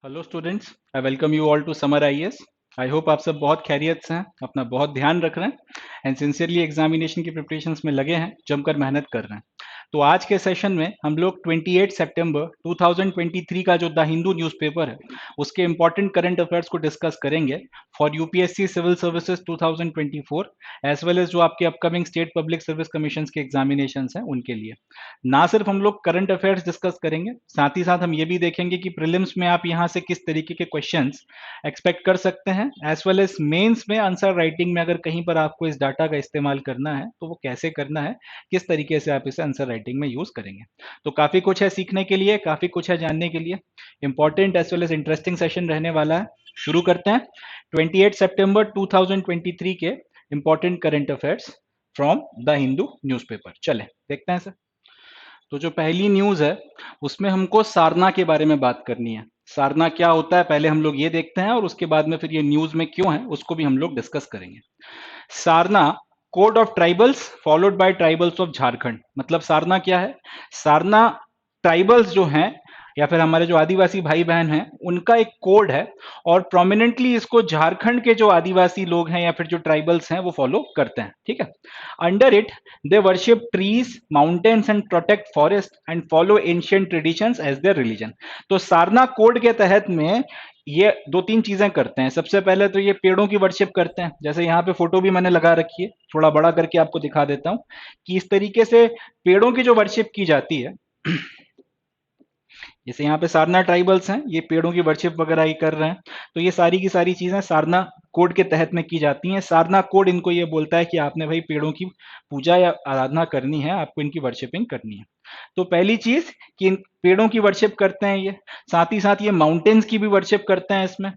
Hello students, I welcome you all to Summer IAS. I hope आप सब बहुत खैरियत से हैं, अपना बहुत ध्यान रख रहे हैं एंड सिंसियरली एग्जामिनेशन की प्रिपरेशंस में लगे हैं, जमकर मेहनत कर रहे हैं। तो आज के सेशन में हम लोग 28 सितंबर 2023 का जो द हिंदू न्यूज़पेपर है उसके इंपॉर्टेंट करंट अफेयर्स को डिस्कस करेंगे for UPSC civil services 2024 as well as जो आपके upcoming state public service commission के एग्जामिनेशन हैं उनके लिए। ना सिर्फ हम लोग करंट अफेयर्स डिस्कस करेंगे, साथ ही साथ हम ये भी देखेंगे कि प्रीलिम्स में आप यहाँ से किस तरीके के क्वेश्चंस एक्सपेक्ट कर सकते हैं, एज वेल एज मेंस में आंसर राइटिंग में अगर कहीं पर आपको इस डाटा का इस्तेमाल करना है तो वो कैसे करना है, किस तरीके से आप इसे आंसर राइटिंग में यूज करेंगे। तो काफी कुछ है सीखने के लिए, काफी कुछ है जानने के लिए। Important as well as interesting session रहने वाला है। शुरू करते हैं 28 सितंबर 2023 के important current affairs from the Hindu newspaper. चले देखते हैं सर। तो जो पहली न्यूज है उसमें हमको सारना के बारे में बात करनी है। सारना क्या होता है पहले हम लोग ये देखते हैं और उसके बाद में फिर ये न्यूज में क्यों है उसको भी हम लोग डिस्कस करेंगे। सारना code of tribals followed by tribals of Jharkhand. मतलब सारना क्या है? सारना ट्राइबल्स जो हैं या फिर हमारे जो आदिवासी भाई बहन हैं उनका एक कोड है और प्रोमिनेंटली इसको झारखंड के जो आदिवासी लोग हैं या फिर जो ट्राइबल्स हैं वो फॉलो करते हैं। ठीक है। Under it they worship trees mountains and protect forest and follow ancient traditions as their religion. तो सारना कोड के तहत में ये दो तीन चीजें करते हैं। सबसे पहले तो ये पेड़ों की वर्शिप करते हैं, जैसे यहाँ पे फोटो भी मैंने लगा रखी है, थोड़ा बड़ा करके आपको दिखा देता हूं कि इस तरीके से पेड़ों की जो वर्शिप की जाती है जैसे यहाँ पे सारना ट्राइबल्स हैं, ये पेड़ों की वर्शिप वगैरह ही कर रहे हैं। तो ये सारी की सारी चीजें सारना कोड के तहत में की जाती हैं। सारना कोड इनको ये बोलता है कि आपने भाई पेड़ों की पूजा या आराधना करनी है, आपको इनकी वर्शिपिंग करनी है। तो पहली चीज कि इन पेड़ों की वर्शिप करते हैं ये, साथ ही साथ ये माउंटेन्स की भी वर्शिप करते हैं इसमें।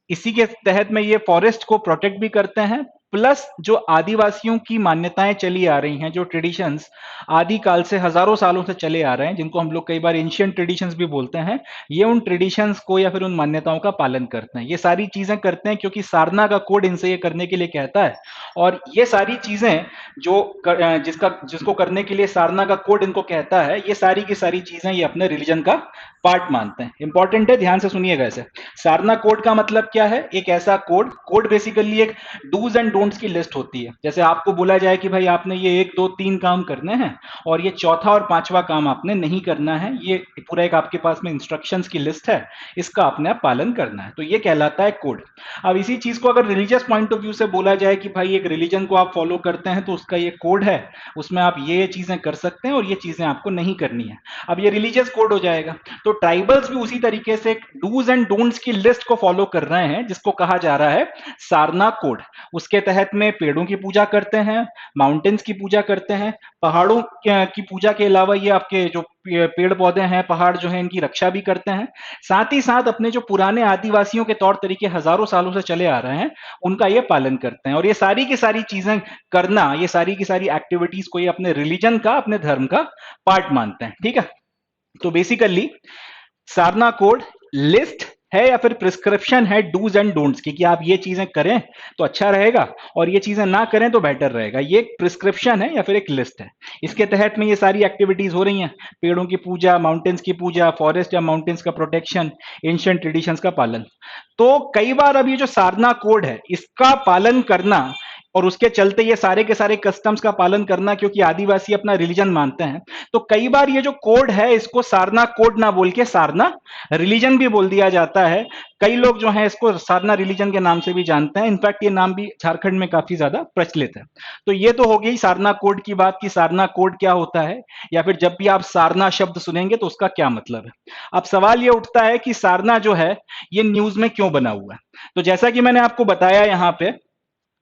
इसी के तहत में ये फॉरेस्ट को प्रोटेक्ट भी करते हैं, प्लस जो आदिवासियों की मान्यताएं चली आ रही हैं, जो ट्रेडिशंस आदि काल से हजारों सालों से चले आ रहे हैं, जिनको हम लोग कई बार एंशिएंट ट्रेडिशंस भी बोलते हैं, ये उन ट्रेडिशंस को या फिर उन मान्यताओं का पालन करते हैं। ये सारी चीजें करते हैं क्योंकि सारना का कोड इनसे ये करने के लिए कहता है। और ये सारी चीजें जो जिसको करने के लिए सारना का कोड इनको कहता है, ये सारी की सारी चीजें ये अपने रिलीजन का पार्ट मानते हैं। इंपॉर्टेंट है, ध्यान से सुनिएगा इसे। सारना कोड का मतलब क्या है? एक ऐसा कोड बेसिकली एक डूज एंड डोंट्स की लिस्ट होती है। जैसे आपको बोला जाए कि भाई आपने ये 1 2 3 काम करने हैं और ये चौथा और पांचवा काम आपने नहीं करना है, ये पूरा एक आपके पास में इंस्ट्रक्शंस की लिस्ट है, इसका आपने पालन करना है, तो ये कहलाता है कोड। अब इसी चीज को अगर रिलीजियस पॉइंट ऑफ व्यू से बोला जाए कि भाई एक रिलीजन को आप फॉलो करते हैं तो उसका ये कोड है, उसमें आप ये चीजें कर सकते हैं और ये चीजें आपको नहीं करनी है। अब ये रिलीजियस कोड हो जाएगा। तो ट्राइबल्स भी उसी तरीके से डूज एंड डोंट्स की लिस्ट को फॉलो कर रहे हैं, जिसको कहा जा रहा है सारना कोड। उसके तहत में पेड़ों की पूजा करते हैं, माउंटेन्स की पूजा करते हैं, पहाड़ों की पूजा के अलावा ये आपके जो पेड़ पौधे हैं, पहाड़ जो है, इनकी रक्षा भी करते हैं। साथ ही साथ अपने जो पुराने आदिवासियों के तौर तरीके हजारों सालों से चले आ रहे हैं उनका ये पालन करते हैं। और ये सारी की सारी चीजें करना, ये सारी की सारी एक्टिविटीज को ये अपने रिलीजन का, अपने धर्म का पार्ट मानते हैं। ठीक है। तो बेसिकली सारना कोड लिस्ट है या फिर प्रिस्क्रिप्शन है डूज एंड डोंट्स की, कि आप ये चीजें करें तो अच्छा रहेगा और ये चीजें ना करें तो बेटर रहेगा। ये एक प्रिस्क्रिप्शन है या फिर एक लिस्ट है। इसके तहत में ये सारी एक्टिविटीज हो रही हैं, पेड़ों की पूजा, माउंटेन्स की पूजा, फॉरेस्ट या माउंटेन्स का प्रोटेक्शन, एंशिएंट ट्रेडिशंस का पालन। तो कई बार अब ये जो सारना कोड है इसका पालन करना और उसके चलते ये सारे के सारे कस्टम्स का पालन करना, क्योंकि आदिवासी अपना रिलीजन मानते हैं, तो कई बार ये जो कोड है इसको सारना कोड ना बोल के सारना रिलीजन भी बोल दिया जाता है। कई लोग जो हैं इसको सारना रिलीजन के नाम से भी जानते हैं। इनफैक्ट ये नाम भी झारखंड में काफी ज्यादा प्रचलित है। तो ये तो हो गई सारना कोड की बात कि सारना कोड क्या होता है, या फिर जब भी आप सारना शब्द सुनेंगे तो उसका क्या मतलब है। अब सवाल ये उठता है कि सारना जो है ये न्यूज में क्यों बना हुआ है। तो जैसा कि मैंने आपको बताया यहां पे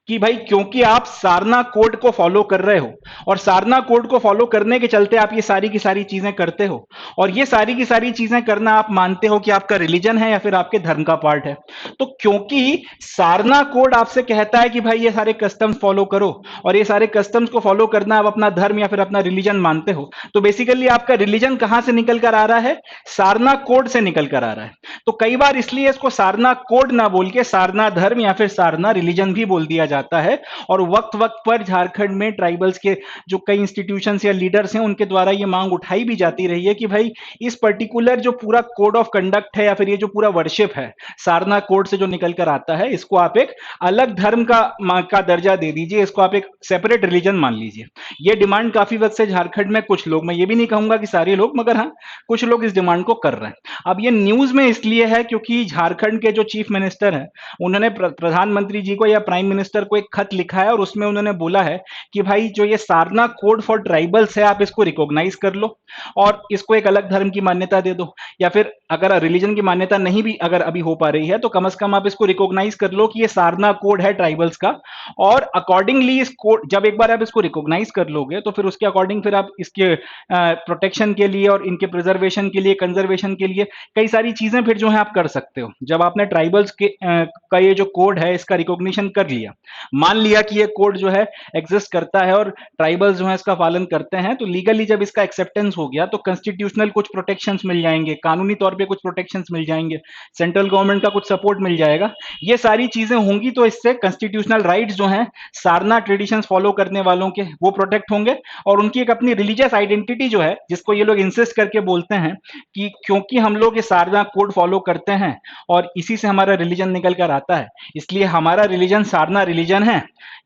कि भाई क्योंकि आप सारना कोड को फॉलो कर रहे हो और सारना कोड को फॉलो करने के चलते आप ये सारी की सारी चीजें करते हो, और ये सारी की सारी चीजें करना आप मानते हो कि आपका रिलीजन है या फिर आपके धर्म का पार्ट है। तो क्योंकि सारना कोड आपसे कहता है कि भाई ये सारे कस्टम्स फॉलो करो और ये सारे कस्टम्स को फॉलो करना आप अपना धर्म या फिर अपना रिलीजन मानते हो, तो बेसिकली आपका रिलीजन कहां से निकल कर आ रहा है? सारना कोड से निकल कर आ रहा है। तो कई बार इसलिए इसको सारना कोड ना बोल के सारना धर्म या फिर सारना रिलीजन भी बोल दिया जाता है, और वक्त वक्त पर झारखंड में ट्राइबल्स के जो कई इंस्टीट्यूशंस या लीडर्स हैं उनके द्वारा ये मांग उठाई भी जाती रही है कि भाई इस पर्टिकुलर जो पूरा कोड ऑफ कंडक्ट है या फिर ये जो पूरा वर्शिप है सारना कोड से जो निकल कर आता है, इसको आप एक अलग धर्म का दर्जा दे दीजिए, इसको आप एक सेपरेट रिलीजन मान लीजिए। ये डिमांड काफी वक्त से झारखंड में कुछ लोग, मैं ये भी नहीं कहूंगा कि सारे लोग, मगर हाँ कुछ लोग इस डिमांड को कर रहे हैं। अब ये न्यूज में इसलिए है क्योंकि झारखंड के जो चीफ मिनिस्टर हैं उन्होंने प्रधानमंत्री जी को या प्राइम मिनिस्टर को एक खत लिखा है और उसमें उन्होंने बोला है कि भाई जो ये सारना कोड फॉर ट्राइबल्स है आप इसको रिकॉग्नाइज कर लो और इसको एक अलग धर्म की मान्यता दे दो, या फिर अगर रिलीजन की मान्यता नहीं भी अगर अभी हो पा रही है तो कम से कम आप इसको रिकॉग्नाइज कर लो कि ये सारना कोड है ट्राइबल्स का, और अकॉर्डिंगली इस कोड जब एक बार आप इसको रिकॉग्नाइज कर लोगे तो फिर उसके अकॉर्डिंग फिर आप इसके प्रोटेक्शन के लिए और इनके प्रिजर्वेशन के लिए, कंजर्वेशन के लिए कई सारी चीजें फिर जो है आप कर सकते हो। जब आपने ट्राइबल्स के का ये जो कोड है इसका रिकॉग्निशन कर लिया, मान लिया कि ये कोड जो है एग्जिस्ट करता है और ट्राइबल्स जो है इसका पालन करते हैं, तो लीगली जब इसका एक्सेप्टेंस हो गया तो कॉन्स्टिट्यूशनल कुछ प्रोटेक्शंस मिल जाएंगे, कानूनी तौर पे कुछ प्रोटेक्शंस मिल जाएंगे, सेंट्रल गवर्नमेंट का कुछ सपोर्ट मिल जाएगा, ये सारी चीजें होंगी, तो इससे कॉन्स्टिट्यूशनल राइट्स जो हैं सारना ट्रेडिशंस फॉलो करने वालों के वो प्रोटेक्ट होंगे, और उनकी एक अपनी रिलीजियस आइडेंटिटी जो है जिसको ये लोग इंसिस्ट करके बोलते हैं कि क्योंकि हम लोग ये सारना कोड फॉलो करते हैं और इसी से हमारा रिलीजन निकल कर आता है, इसलिए हमारा रिलीजन सारना रिलीजन है,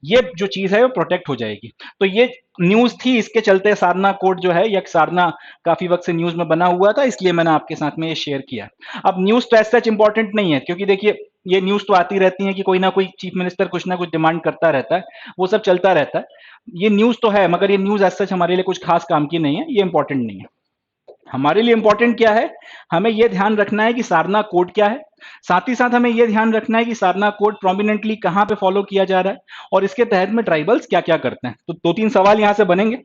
ये जो चीज है वो प्रोटेक्ट हो जाएगी। तो ये न्यूज थी, इसके चलते सारना कोड जो है या सारना काफी वक्त से न्यूज में बना हुआ था, इसलिए मैंने आपके साथ में ये शेयर किया। अब न्यूज तो ऐसा सच इंपॉर्टेंट नहीं है क्योंकि देखिए ये न्यूज तो आती रहती है कि कोई ना कोई चीफ मिनिस्टर कुछ ना कुछ डिमांड करता रहता है, वो सब चलता रहता है। ये न्यूज तो है मगर ये न्यूज ऐसा सच हमारे लिए कुछ खास काम की नहीं है, ये इंपॉर्टेंट नहीं है। हमारे लिए इंपॉर्टेंट क्या है, हमें यह ध्यान रखना है कि सारना कोड क्या है, साथ ही साथ हमें यह ध्यान रखना है कि सारना कोड प्रोमिनेंटली कहां पे फॉलो किया जा रहा है और इसके तहत में ट्राइबल्स क्या क्या करते हैं। तो दो तीन सवाल यहां से बनेंगे।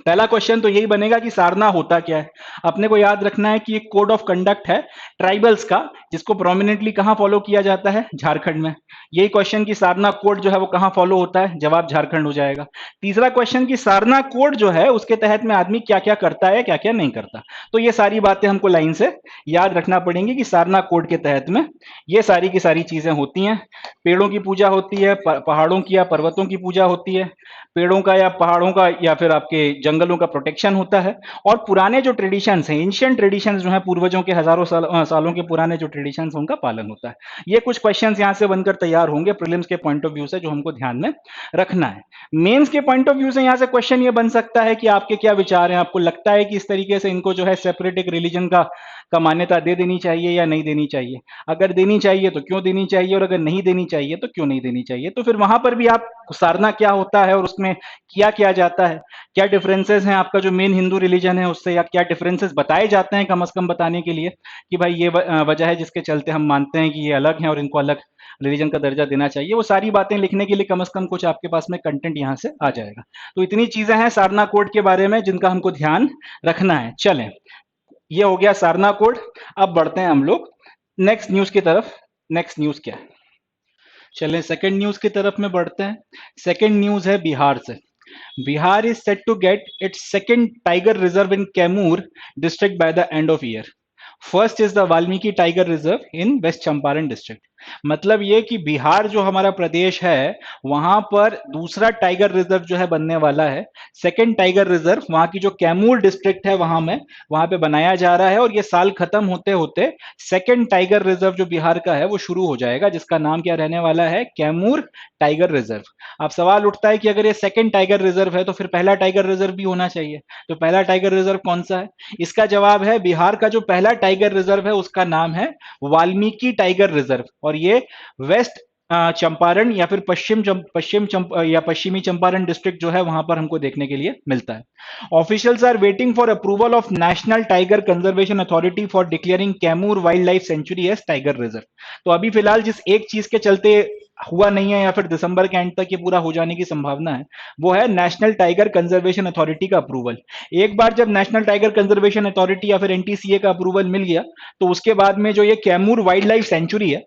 पहला क्वेश्चन तो यही बनेगा कि सारना होता क्या है। अपने को याद रखना है कि एक कोड ऑफ कंडक्ट है ट्राइबल्स का जिसको प्रोमिनेंटली कहां फॉलो किया जाता है, झारखंड में। यही क्वेश्चन कि सारना कोड जो है वो कहां फॉलो होता है, जवाब झारखंड हो जाएगा। तीसरा क्वेश्चन कि सारना कोड जो है उसके तहत में आदमी क्या क्या करता है, क्या क्या नहीं करता। तो ये सारी बातें हमको लाइन से याद रखना पड़ेंगी कि सारना कोड के तहत में ये सारी की सारी चीजें होती हैं। पेड़ों की पूजा होती है, पहाड़ों की या पर्वतों की पूजा होती है, पेड़ों का या पहाड़ों का या फिर आपके जंगलों का प्रोटेक्शन होता है, और पुराने जो ट्रेडिशंस हैं, एंशिएंट ट्रेडिशंस जो हैं, पूर्वजों के हजारों सालों के पुराने जो ट्रेडिशंस हैं उनका पालन होता है। ये कुछ क्वेश्चंस यहां से बनकर तैयार होंगे प्रीलिम्स के पॉइंट ऑफ व्यू से जो हमको ध्यान में रखना है। मेंस के पॉइंट ऑफ व्यू से यहां से क्वेश्चन ये बन सकता है कि आपके क्या विचार हैं, आपको लगता है कि इस तरीके से इनको जो है सेपरेट एक रिलीजन का मान्यता दे देनी चाहिए या नहीं देनी चाहिए। अगर देनी चाहिए तो क्यों देनी चाहिए, और अगर नहीं देनी चाहिए तो क्यों नहीं देनी चाहिए। तो फिर वहां पर भी आप सारना क्या होता है और उसमें किया क्या जाता है, क्या डिफरेंसेस हैं आपका जो मेन हिंदू रिलीजन है उससे, या क्या डिफरेंसेस बताए जाते हैं कम से कम बताने के लिए कि भाई ये वजह है जिसके चलते हम मानते हैं कि ये अलग है और इनको अलग रिलीजन का दर्जा देना चाहिए। वो सारी बातें लिखने के लिए कम से कम कुछ आपके पास में कंटेंट यहाँ से आ जाएगा। तो इतनी चीजें हैं सारना कोड के बारे में जिनका हमको ध्यान रखना है। चलें, ये हो गया सारना कोड। अब बढ़ते हैं हम लोग नेक्स्ट न्यूज की तरफ। नेक्स्ट न्यूज क्या है, चलें सेकंड न्यूज की तरफ में बढ़ते हैं। सेकंड न्यूज है बिहार से। Bihar is set to get its second tiger reserve in Kaimur district by the end of year. First is the Valmiki Tiger Reserve in West Champaran district. मतलब ये कि बिहार जो हमारा प्रदेश है वहां पर दूसरा टाइगर रिजर्व जो है बनने वाला है। सेकंड टाइगर रिजर्व वहां की जो कैमूर डिस्ट्रिक्ट है वहां पे बनाया जा रहा है, और ये साल खत्म होते होते सेकंड टाइगर रिजर्व जो बिहार का है वो शुरू हो जाएगा, जिसका नाम क्या रहने वाला है, कैमूर टाइगर रिजर्व। अब सवाल उठता है कि अगर ये सेकंड टाइगर रिजर्व है तो फिर पहला टाइगर रिजर्व भी होना चाहिए। तो पहला टाइगर रिजर्व कौन सा है, इसका जवाब है बिहार का जो पहला टाइगर रिजर्व है उसका नाम है वाल्मीकि टाइगर रिजर्व, और ये वेस्ट चंपारण या फिर पश्चिमी चंपारण डिस्ट्रिक्ट जो है वहां पर हमको देखने के लिए मिलता है। Officials are waiting for approval of National Tiger Conservation Authority for declaring Kaimur wildlife sanctuary as tiger reserve. तो अभी फिलहाल जिस एक चीज के चलते हुआ नहीं है या फिर दिसंबर के एंड तक ये पूरा हो जाने की संभावना है वो है नेशनल टाइगर कंजर्वेशन अथॉरिटी का अप्रूवल। एक बार जब नेशनल टाइगर कंजर्वेशन अथॉरिटी या फिर एनटीसीए का अप्रूवल मिल गया तो उसके बाद में जो ये कैमूर वाइल्ड लाइफ सेंचुरी है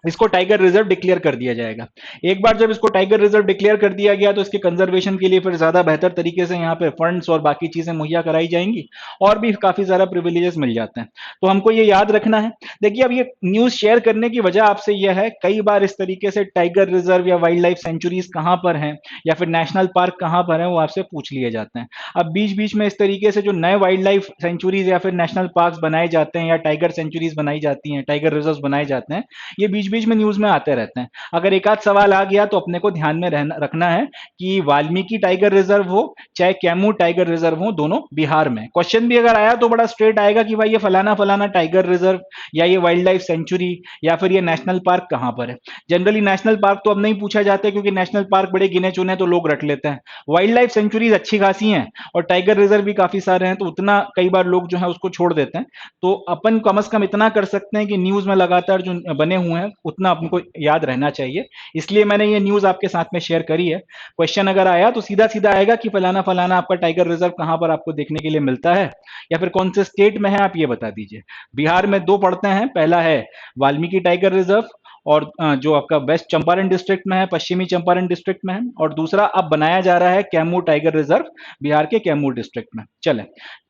इसको टाइगर रिजर्व डिक्लेयर कर दिया जाएगा। एक बार जब इसको टाइगर रिजर्व डिक्लेयर कर दिया गया तो इसके कंजर्वेशन के लिए फिर ज्यादा बेहतर तरीके से यहाँ पे फंड्स और बाकी चीजें मुहैया कराई जाएंगी और भी काफी सारा प्रिविलेजेस मिल जाते हैं। तो हमको ये याद रखना है। देखिए, अब ये न्यूज़ शेयर करने की वजह आपसे यह है, कई बार इस तरीके से टाइगर रिजर्व या वाइल्ड लाइफ सेंचुरीज कहाँ पर हैं या फिर नेशनल पार्क कहाँ पर हैं, वो आपसे पूछ लिए जाते हैं। अब बीच-बीच में इस तरीके से जो नए वाइल्ड लाइफ सेंचुरीज या फिर नेशनल पार्क्स बनाए जाते हैं या टाइगर सेंचुरीज बनाई जाती हैं, टाइगर रिजर्व्स बनाए जाते हैं, ये बीच-बीच में न्यूज़ में आते रहते हैं। अगर एक आध सवाल आ गया तो अपने को ध्यान में रखना है कि वाल्मीकि टाइगर रिजर्व हो, चाहे कैमूर टाइगर रिजर्व हो, दोनों बिहार में। क्वेश्चन भी अगर आया तो बड़ा स्ट्रेट आएगा कि भाई ये फलाना-फलाना टाइगर रिजर्व या ये वाइल्ड लाइफ सेंचुरी या फिर ये नेशनल पार्क कहाँ पर है। जनरली नेशनल पार्क तो अब नहीं पूछा जाता है क्योंकि नेशनल पार्क बड़े गिने चुने तो लोग रट लेते हैं। वाइल्ड लाइफ सेंचुरीज अच्छी खासी हैं और टाइगर रिजर्व भी काफी सारे हैं, तो उतना कई बार लोग जो है उसको छोड़ देते हैं। तो अपन कम से कम इतना कर सकते हैं कि न्यूज में लगातार जो बने हुए हैं उतना अपने याद रहना चाहिए, इसलिए मैंने ये न्यूज आपके साथ में शेयर करी है। क्वेश्चन अगर आया तो सीधा सीधा आएगा कि फलाना फलाना आपका टाइगर रिजर्व कहाँ पर आपको देखने के लिए मिलता है या फिर कौन से स्टेट में है, आप ये बता दीजिए। बिहार में दो पड़ते हैं, पहला है वाल्मीकि टाइगर रिजर्व और जो आपका वेस्ट चंपारण डिस्ट्रिक्ट में है, पश्चिमी चंपारण डिस्ट्रिक्ट में है, और दूसरा अब बनाया जा रहा है कैमूर टाइगर रिजर्व, बिहार के कैमूर डिस्ट्रिक्ट में। चले,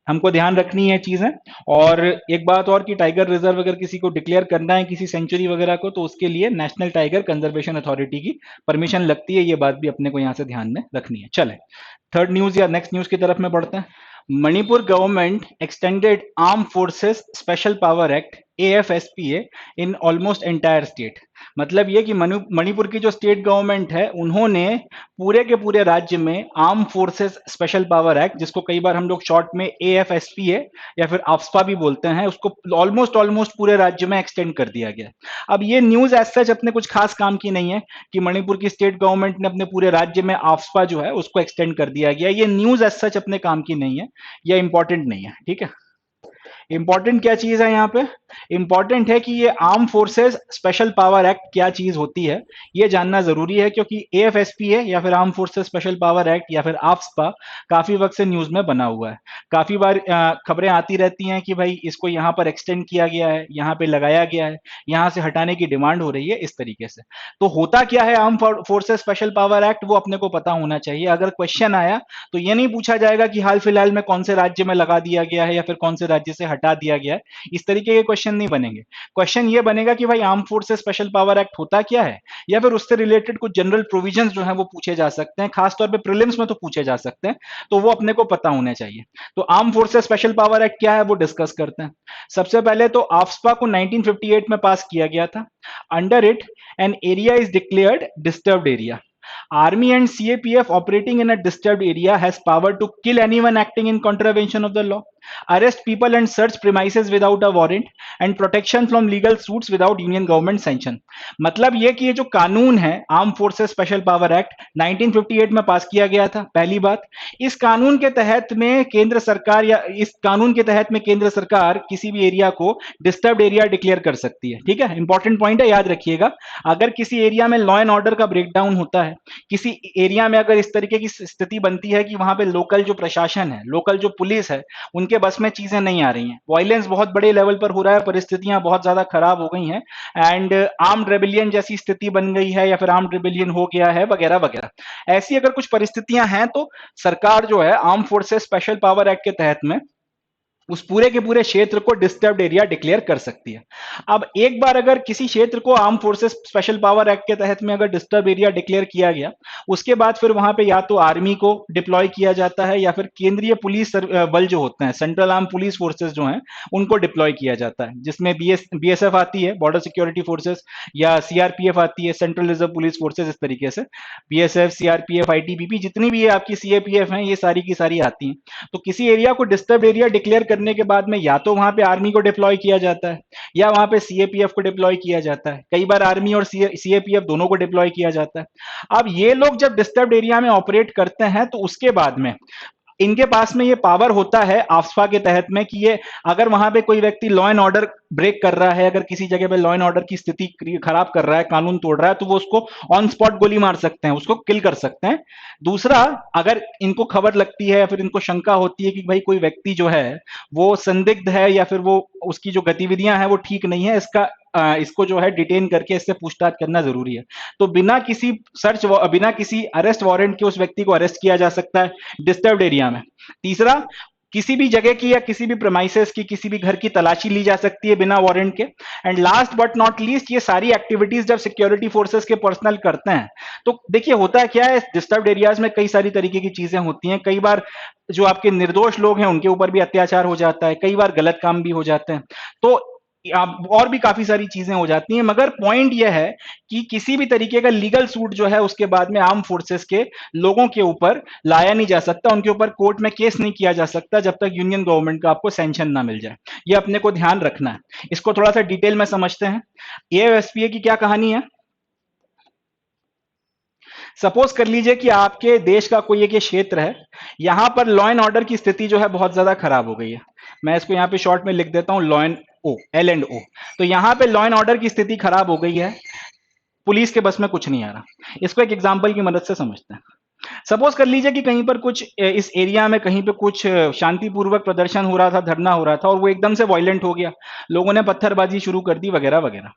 हमको ध्यान रखनी है चीजें। और एक बात और कि टाइगर रिजर्व अगर किसी को डिक्लेयर करना है किसी सेंचुरी वगैरह को, तो उसके लिए नेशनल टाइगर कंजर्वेशन अथॉरिटी की परमिशन लगती है, ये बात भी अपने को यहाँ से ध्यान में रखनी है। चले, थर्ड न्यूज या नेक्स्ट न्यूज की तरफ में बढ़ते हैं। Manipur government extended arm forces special power act AFSPA in almost entire state. मतलब ये कि मणिपुर की जो स्टेट गवर्नमेंट है उन्होंने पूरे के पूरे राज्य में arm forces special power act, जिसको कई बार हम लोग शॉर्ट में AFSPA या फिर आफ्सपा भी बोलते हैं, उसको ऑलमोस्ट पूरे राज्य में एक्सटेंड कर दिया गया। अब ये न्यूज एज सच अपने कुछ खास काम की नहीं है कि मणिपुर की स्टेट गवर्नमेंट ने अपने पूरे राज्य में आफ्सपा जो है उसको एक्सटेंड कर दिया गया। ये न्यूज एज सच अपने काम की नहीं है, ये इंपॉर्टेंट नहीं है, ठीक है। इंपॉर्टेंट क्या चीज है यहाँ पे? इंपॉर्टेंट है कि ये arm forces special power act क्या चीज होती है, ये जानना जरूरी है, क्योंकि AFSPA या फिर arm forces special power act या फिर आफ्सपा काफी वक्त से न्यूज में बना हुआ है। काफी बार खबरें आती रहती हैं कि भाई इसको यहाँ पर एक्सटेंड किया गया है, यहाँ पे लगाया गया है, यहाँ से हटाने की डिमांड हो रही है, इस तरीके से। तो होता क्या है arm forces special power act, वो अपने को पता होना चाहिए। अगर क्वेश्चन आया तो ये नहीं पूछा जाएगा कि हाल फिलहाल में कौन से राज्य में लगा दिया गया है या फिर कौन से राज्य से हटा दिया गया है, इस तरीके के क्वेश्चन नहीं बनेंगे। क्वेश्चन ये बनेगा कि भाई arm forces special power act होता क्या है, या फिर उससे रिलेटेड कुछ जनरल प्रोविजंस जो है वो पूछे जा सकते हैं, खासतौर पे प्रीलिम्स में तो पूछे जा सकते हैं, तो वो अपने को पता होने चाहिए। तो arm forces special power act क्या है वो डिस्कस करते हैं। सबसे पहले तो आफ्सपा को 1958 में पास किया गया था। Under it an area is declared disturbed area. Army and CAPF operating in a disturbed area has power to kill anyone acting in contravention of the law, arrest people and search premises without a warrant, and protection from legal suits without union government sanction. मतलब ये कि ये जो कानून है arm forces special power act 1958 में पास किया गया था। पहली बात, इस कानून के तहत में केंद्र सरकार या इस कानून के तहत में केंद्र सरकार किसी भी एरिया को डिस्टर्ब्ड एरिया डिक्लेयर कर सकती है। ठीक है, इंपॉर्टेंट पॉइंट है, याद रखिएगा। अगर किसी एरिया में लॉ एंड ऑर्डर का ब्रेकडाउन होता है, किसी एरिया में अगर इस तरीके की स्थिति बनती है कि वहां पे लोकल जो प्रशासन है, लोकल जो पुलिस है, उनके बस में चीजें नहीं आ रही हैं, वायलेंस बहुत बड़े लेवल पर हो रहा है, परिस्थितियां बहुत ज्यादा खराब हो गई हैं एंड आर्म्ड रेबेलियन जैसी स्थिति बन गई है या फिर आर्म्ड रेबेलियन हो गया है वगैरह वगैरह, ऐसी अगर कुछ परिस्थितियां हैं तो सरकार जो है arm forces special power act के तहत में उस पूरे के पूरे क्षेत्र को डिस्टर्ब्ड एरिया डिक्लेयर कर सकती है। अब एक बार अगर किसी क्षेत्र को arm forces special power act के तहत में अगर डिस्टर्ब एरिया डिक्लेयर किया गया, उसके बाद फिर वहां पे या तो आर्मी को डिप्लॉय किया जाता है या फिर केंद्रीय पुलिस बल जो होते हैं, सेंट्रल आर्म पुलिस फोर्सेस जो हैं, उनको डिप्लॉय किया जाता है, जिसमें BSF आती है, बॉर्डर सिक्योरिटी फोर्सेस, या CRPF आती है, सेंट्रल रिजर्व पुलिस फोर्सेस, इस तरीके से BSF, CRPF, ITBP, जितनी भी आपकी CAPF हैं, ये सारी की सारी आती हैं। तो किसी एरिया को डिस्टर्ब एरिया डिक्लेयर करने के बाद में या तो वहां पे आर्मी को डिप्लॉय किया जाता है या वहां पे CAPF को डिप्लॉय किया जाता है। कई बार आर्मी और CAPF दोनों को डिप्लॉय किया जाता है। अब ये लोग जब डिस्टर्ब्ड एरिया में ऑपरेट करते हैं तो उसके बाद में इनके पास में ये पावर होता है आफ्सपा के तहत में कि ये अगर वहां पे कोई व्यक्ति लॉ एंड ऑर्डर ब्रेक कर रहा है, अगर किसी जगह पे लॉ एंड ऑर्डर की स्थिति खराब कर रहा है, कानून तोड़ रहा है, तो वो उसको ऑन स्पॉट गोली मार सकते हैं, उसको किल कर सकते हैं। दूसरा, अगर इनको खबर लगती है या फिर इनको शंका होती है कि भाई कोई व्यक्ति जो है वो संदिग्ध है या फिर वो उसकी जो गतिविधियां हैं वो ठीक नहीं है, इसको जो है डिटेन करके इससे पूछताछ करना जरूरी है। तो बिना किसी अरेस्ट वारंट के उस व्यक्ति को अरेस्ट किया जा सकता है डिस्टर्ब्ड एरिया में। तीसरा, किसी भी जगह की या किसी भी प्रेमाइसेस की, किसी भी घर की तलाशी ली जा सकती है बिना वारंट के। And last but not least, ये सारी एक्टिविटीज जब सिक्योरिटी फोर्सेस के पर्सनल करते हैं तो देखिए होता क्या है, डिस्टर्ब्ड एरियाज में कई सारी तरीके की चीजें होती हैं। कई बार जो आपके निर्दोष लोग हैं उनके ऊपर भी अत्याचार हो जाता है, कई बार गलत काम भी हो जाते हैं, तो और भी काफी सारी चीजें हो जाती हैं। मगर पॉइंट यह है कि किसी भी तरीके का लीगल सूट जो है उसके बाद में आर्म फोर्सेस के लोगों के ऊपर लाया नहीं जा सकता, उनके ऊपर कोर्ट में केस नहीं किया जा सकता जब तक यूनियन गवर्नमेंट का आपको सैंक्शन ना मिल जाए। ये अपने को ध्यान रखना है। इसको थोड़ा सा डिटेल में समझते हैं। एएफएसपीए की क्या कहानी है। सपोज कर लीजिए कि आपके देश का कोई एक ये क्षेत्र है, यहां पर लॉ एंड ऑर्डर की स्थिति जो है बहुत ज्यादा खराब हो गई है। मैं इसको यहां पे शॉर्ट में लिख देता हूं, law and O, L and O. तो यहां पे लॉ एंड ऑर्डर की स्थिति खराब हो गई है, पुलिस के बस में कुछ नहीं आ रहा। इसको एक एग्जांपल की मदद से समझते हैं। सपोज कर लीजिए कि कहीं पर कुछ इस एरिया में कहीं पे कुछ शांतिपूर्वक प्रदर्शन हो रहा था, धरना हो रहा था, और वो एकदम से वायलेंट हो गया, लोगों ने पत्थरबाजी शुरू कर दी वगैरह वगैरह।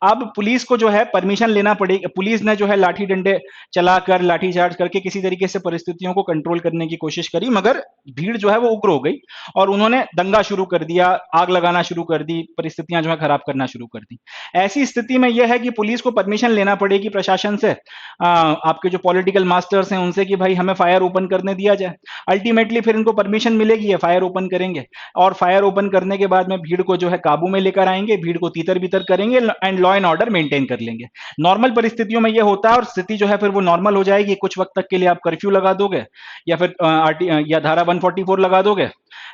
अब पुलिस को जो है परमिशन लेना पड़ेगी, पुलिस ने जो है लाठी डंडे चलाकर, लाठीचार्ज करके किसी तरीके से परिस्थितियों को कंट्रोल करने की कोशिश करी, मगर भीड़ जो है वो उग्र हो गई और उन्होंने दंगा शुरू कर दिया, आग लगाना शुरू कर दी, परिस्थितियां जो है खराब करना शुरू कर दी। ऐसी स्थिति में यह है कि पुलिस को परमिशन लेना पड़ेगी प्रशासन से, आपके जो पॉलिटिकल मास्टर्स हैं उनसे, कि भाई हमें फायर ओपन करने दिया जाए। अल्टीमेटली फिर इनको परमिशन मिलेगी, ये फायर ओपन करेंगे, और फायर ओपन करने के बाद में भीड़ को जो है काबू में लेकर आएंगे, भीड़ को तीतर बीतर करेंगे and law and order maintain कर लेंगे। नॉर्मल परिस्थितियों में ये होता है, और स्थिति जो है फिर वो नॉर्मल हो जाएगी। कुछ वक्त तक के लिए आप कर्फ्यू लगा दोगे या फिर या धारा 144 लगा दोगे,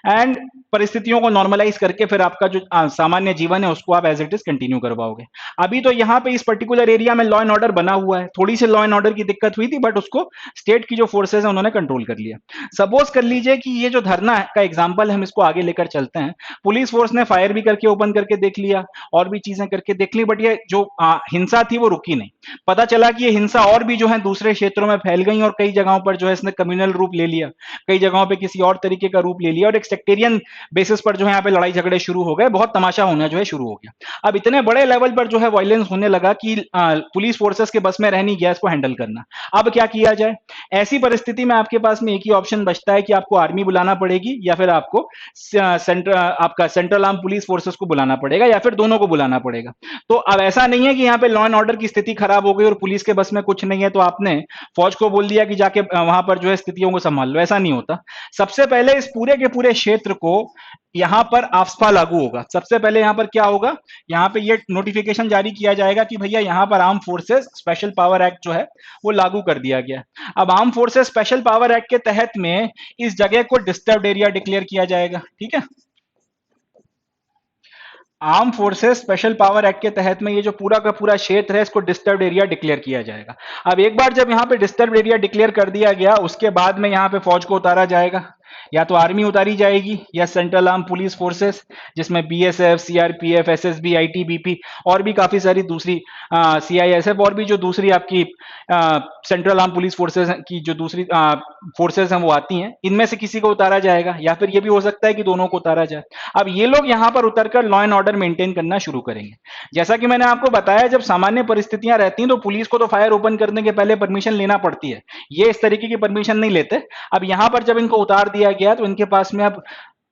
एंड परिस्थितियों को नॉर्मलाइज करके फिर आपका जो सामान्य जीवन है उसको आप एज इट इज कंटिन्यू करवाओगे। अभी तो यहाँ पे इस पर्टिकुलर एरिया में लॉ एंड ऑर्डर बना हुआ है, थोड़ी सी लॉ एंड ऑर्डर की दिक्कत हुई थी, बट उसको स्टेट की जो फोर्सेज है उन्होंने कंट्रोल कर लिया। सपोज कर लीजिए कि ये जो धरना का एग्जाम्पल है, हम इसको आगे लेकर चलते हैं। पुलिस फोर्स ने फायर भी करके ओपन करके देख लिया और भी चीजें करके देख ली, बट ये जो हिंसा थी वो रुकी नहीं। पता चला कि ये हिंसा और भी जो है दूसरे क्षेत्रों में फैल गई, और कई जगहों पर जो है इसने कम्युनल रूप ले लिया, कई जगहों पर किसी और तरीके का रूप ले लिया, और एक सेक्टेरियन बेसिस पर जो है यहाँ पे लड़ाई झगड़े शुरू हो गए, बहुत तमाशा होना जो है शुरू हो गया। अब इतने बड़े लेवल पर जो है वायलेंस होने लगा कि पुलिस फोर्सेस के बस में रह नहीं गया इसको हैंडल करना। अब क्या किया जाए। ऐसी परिस्थिति में आपके पास में एक ही ऑप्शन बचता है कि आपको आर्मी बुलाना पड़ेगी, या फिर आपको आपका सेंट्रल आर्म पुलिस फोर्सेस को बुलाना पड़ेगा, या फिर दोनों को बुलाना पड़ेगा। तो अब ऐसा नहीं है कि यहाँ पे लॉ एंड ऑर्डर की स्थिति खराब हो गई और पुलिस के बस में कुछ नहीं है तो आपने फौज को बोल दिया कि जाके वहां पर जो है स्थितियों को संभाल लो। ऐसा नहीं होता। सबसे पहले इस पूरे के पूरे क्षेत्र को यहां पर आफ्सपा लागू होगा। सबसे पहले यहां पर क्या होगा, यहां पे ये नोटिफिकेशन जारी किया जाएगा कि भैया यहां पर arm forces special power act जो है वो लागू कर दिया गया। अब arm forces special power act के तहत में इस जगह को डिस्टर्ब्ड एरिया डिक्लेयर किया जाएगा। ठीक है, arm forces special power act के तहत में ये जो पूरा का पूरा क्षेत्र है इसको डिस्टर्ब्ड एरिया डिक्लेयर किया जाएगा। अब एक बार जब यहाँ पे डिस्टर्ब्ड एरिया डिक्लेयर कर दिया गया, उसके बाद में यहाँ पे फौज को उतारा जाएगा, या तो आर्मी उतारी जाएगी या सेंट्रल आर्म पुलिस फोर्सेस, जिसमें बीएसएफ, सीआरपीएफ, एसएसबी, आईटीबीपी और भी काफी सारी दूसरी सीआईएसएफ और भी जो दूसरी आपकी सेंट्रल आर्म पुलिस फोर्सेस की जो दूसरी फोर्सेस हैं वो आती हैं, इनमें से किसी को उतारा जाएगा, या फिर ये भी हो सकता है कि दोनों को उतारा जाए। अब ये लोग यहाँ पर उतरकर लॉ एंड ऑर्डर मेंटेन करना शुरू करेंगे। जैसा कि मैंने आपको बताया, जब सामान्य परिस्थितियां रहती हैं तो पुलिस को तो फायर ओपन करने के पहले परमिशन लेना पड़ती है, ये इस तरीके की परमिशन नहीं लेते। अब यहां पर जब इनको उतार दिया गया तो इनके पास में अब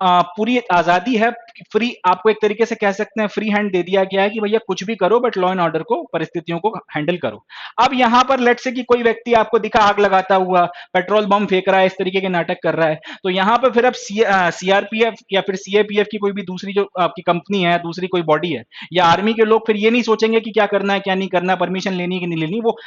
पूरी आजादी है, फ्री, आपको एक तरीके से कह सकते हैं फ्री हैंड दे दिया गया है कि भैया कुछ भी करो बट लॉ एंड ऑर्डर को, परिस्थितियों को हैंडल करो। अब यहां पर लेट से कि कोई व्यक्ति आपको दिखा आग लगाता हुआ, पेट्रोल बम फेंक रहा है, इस तरीके के नाटक कर रहा है, तो यहां पर फिर अब सीआरपीएफ या फिर सीएपीएफ की कोई भी दूसरी जो आपकी कंपनी है, दूसरी कोई बॉडी है, या आर्मी के लोग फिर ये नहीं सोचेंगे कि क्या करना है क्या नहीं करना, परमिशन लेनी है कि नहीं लेनी, वो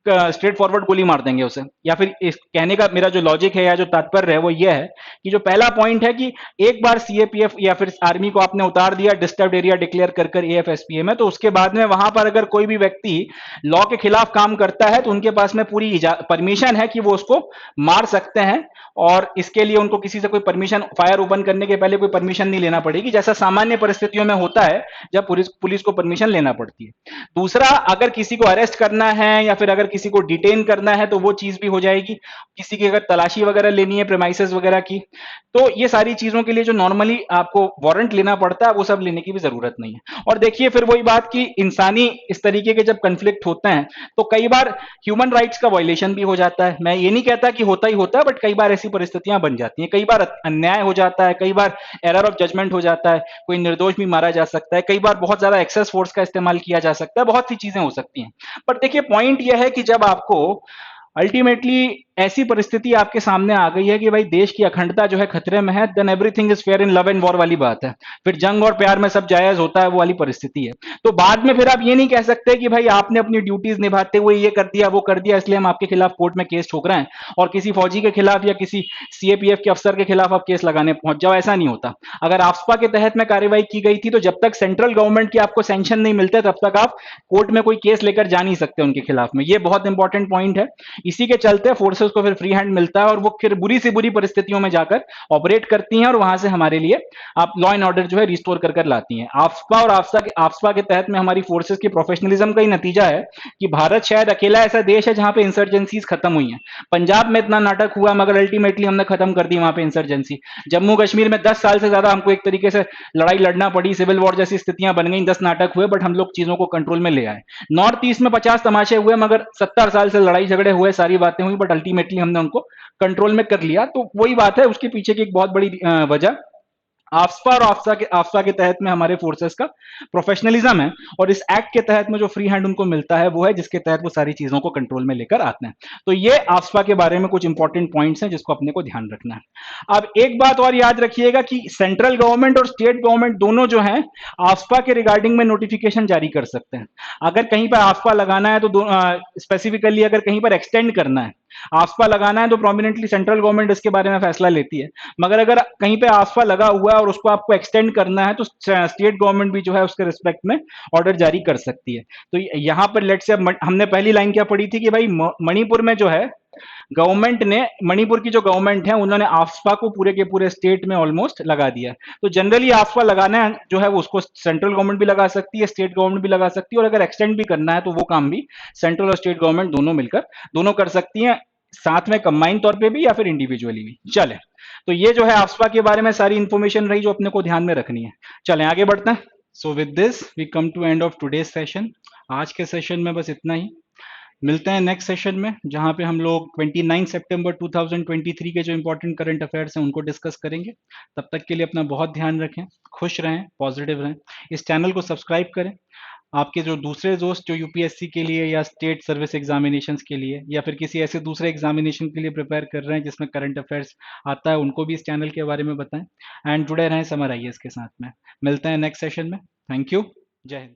स्ट्रेट फॉरवर्ड गोली मार देंगे उसे। या फिर इस कहने का मेरा जो लॉजिक है या जो तात्पर्य है वो ये है कि जो पहला पॉइंट है कि एक बार सीएपीएफ या फिर आर्मी को आपने उतार दिया डिस्टर्ब्ड एरिया डिक्लेयर कर कर एएफएसपीए में, तो उसके बाद में वहां पर अगर कोई भी व्यक्ति लॉ के खिलाफ काम करता है तो उनके पास में पूरी परमिशन है कि वो उसको मार सकते हैं, और इसके लिए उनको किसी से कोई परमिशन, फायर ओपन करने के पहले कोई परमिशन नहीं लेना पड़ेगी, जैसा सामान्य परिस्थितियों में होता है जब पुलिस को परमिशन लेना पड़ती है। दूसरा, अगर किसी को अरेस्ट करना है या फिर अगर किसी को डिटेन करना है तो वो चीज भी हो जाएगी, किसी की अगर तलाशी वगैरह लेनी है प्रेमाइसेस वगैरह की, तो ये सारी चीजों के लिए जो नॉर्मली आपको वारंट लेना पड़ता है वो सब लेने की भी जरूरत नहीं है। और देखिए फिर वही बात कि इंसानी इस तरीके के जब कन्फ्लिक्ट होते हैं तो कई बार ह्यूमन राइट्स का वायलेशन भी हो जाता है। मैं ये नहीं कहता कि होता ही होता है, बट कई बार ऐसी परिस्थितियां बन जाती हैं, कई बार अन्याय हो जाता है, कई बार एरर ऑफ जजमेंट हो जाता है, कोई निर्दोष भी मारा जा सकता है, कई बार बहुत ज्यादा एक्सेस फोर्स का इस्तेमाल किया जा सकता है, बहुत सी चीजें हो सकती हैं। पर देखिए पॉइंट यह है कि जब आपको अल्टीमेटली ऐसी परिस्थिति आपके सामने आ गई है कि भाई देश की अखंडता जो है खतरे में है, then everything is fair in love and war वाली बात है। फिर जंग और प्यार में सब जायज होता है, वो वाली परिस्थिति है। तो बाद में फिर आप ये नहीं कह सकते कि भाई आपने अपनी ड्यूटीज निभाते हुए ये कर दिया वो कर दिया इसलिए हम आपके खिलाफ कोर्ट में केस ठोक रहे हैं और किसी फौजी के खिलाफ या किसी सीएपीएफ के अफसर के खिलाफ आप केस लगाने पहुंच जाओ, ऐसा नहीं होता। अगर आफ्सपा के तहत में कार्रवाई की गई थी तो जब तक सेंट्रल गवर्नमेंट की आपको सैंक्शन नहीं मिलते तब तक आप कोर्ट में कोई केस लेकर जा नहीं सकते उनके खिलाफ में। ये बहुत इंपॉर्टेंट पॉइंट है। इसी के चलते फोर्सेस को फिर फ्री हैंड मिलता है और वो फिर बुरी से बुरी परिस्थितियों में जाकर ऑपरेट करती हैं और वहां से हमारे लिए आप लॉ एंड ऑर्डर जो है रिस्टोर कर कर लाती हैं। आफ्सपा और आफ्सपा के तहत में हमारी फोर्सेस की प्रोफेशनलिज्म का ही नतीजा है कि भारत शायद अकेला ऐसा देश है जहां पे इंसर्जेंसीज खत्म हुई हैं। पंजाब में इतना नाटक हुआ मगर अल्टीमेटली हमने खत्म कर दी वहां पे इंसर्जेंसी। जम्मू कश्मीर में 10 साल से ज्यादा हमको एक तरीके से लड़ाई लड़ना पड़ी, सिविल वॉर जैसी स्थितियां बन गई, 10 नाटक हुए, बट हम लोग चीजों को कंट्रोल में ले आए। नॉर्थ ईस्ट में 50 तमाशे हुए मगर 70 साल से लड़ाई झगड़े हुए, सारी बातें हुई, बट अल्टीमेटली हमने उनको कंट्रोल में कर लिया। तो वही बात है, उसके पीछे की एक बहुत बड़ी वजह आफ्सपा और आफ्सा के तहत में हमारे फोर्सेस का प्रोफेशनलिज्म है। और इस एक्ट के तहत में जो फ्री हैंड उनको मिलता है वो है जिसके तहत वो सारी चीजों को कंट्रोल में लेकर आते हैं। तो ये आफ्सपा के बारे में कुछ इंपॉर्टेंट पॉइंट्स हैं जिसको अपने को ध्यान रखना है। अब एक बात और याद रखिएगा कि सेंट्रल गवर्नमेंट और स्टेट गवर्नमेंट दोनों जो है आफ्सपा के रिगार्डिंग में नोटिफिकेशन जारी कर सकते हैं। अगर कहीं पर आफ्सपा लगाना है तो स्पेसिफिकली अगर कहीं पर एक्सटेंड करना है आफ्सपा लगाना है तो प्रोमिनेंटली सेंट्रल गवर्नमेंट इसके बारे में फैसला लेती है। मगर अगर कहीं पे आफ्सपा लगा हुआ है और उसको आपको एक्सटेंड करना है तो स्टेट गवर्नमेंट भी जो है उसके रिस्पेक्ट में ऑर्डर जारी कर सकती है। तो यहाँ पर लेट से हमने पहली लाइन क्या पढ़ी थी कि भाई मणिपुर में जो है गवर्नमेंट ने, मणिपुर की जो गवर्नमेंट है उन्होंने आफ्सपा को पूरे के पूरे स्टेट में ऑलमोस्ट लगा दिया। तो जनरली आफ्सपा लगाना है जो है वो उसको सेंट्रल गवर्नमेंट भी लगा सकती है, स्टेट गवर्नमेंट भी लगा सकती है, और अगर एक्सटेंड भी करना है तो वो काम भी सेंट्रल और स्टेट गवर्नमेंट दोनों मिलकर दोनों कर सकती हैं, साथ में कंबाइंड तौर पे भी या फिर इंडिविजुअली भी। चले, तो ये जो है आफ्सपा के बारे में सारी इंफॉर्मेशन रही जो अपने को ध्यान में रखनी है। चलें आगे बढ़ते हैं। So with this we come to end of today's session. आज के सेशन में बस इतना ही। मिलते हैं नेक्स्ट सेशन में जहां पे हम लोग 29 सितंबर 2023 के जो इंपॉर्टेंट करंट अफेयर्स हैं उनको डिस्कस करेंगे। तब तक के लिए अपना बहुत ध्यान रखें, खुश रहें, पॉजिटिव रहें। इस चैनल को सब्सक्राइब करें। आपके जो दूसरे दोस्त जो यूपीएससी के लिए या स्टेट सर्विस एग्जामिनेशंस के लिए या फिर किसी ऐसे दूसरे एग्जामिनेशन के लिए प्रिपेयर कर रहे हैं जिसमें करंट अफेयर्स आता है, उनको भी इस चैनल के बारे में बताएं एंड जुड़े रहें समर आईएएस के साथ में। मिलते हैं नेक्स्ट सेशन में। Thank you. जय हिंद।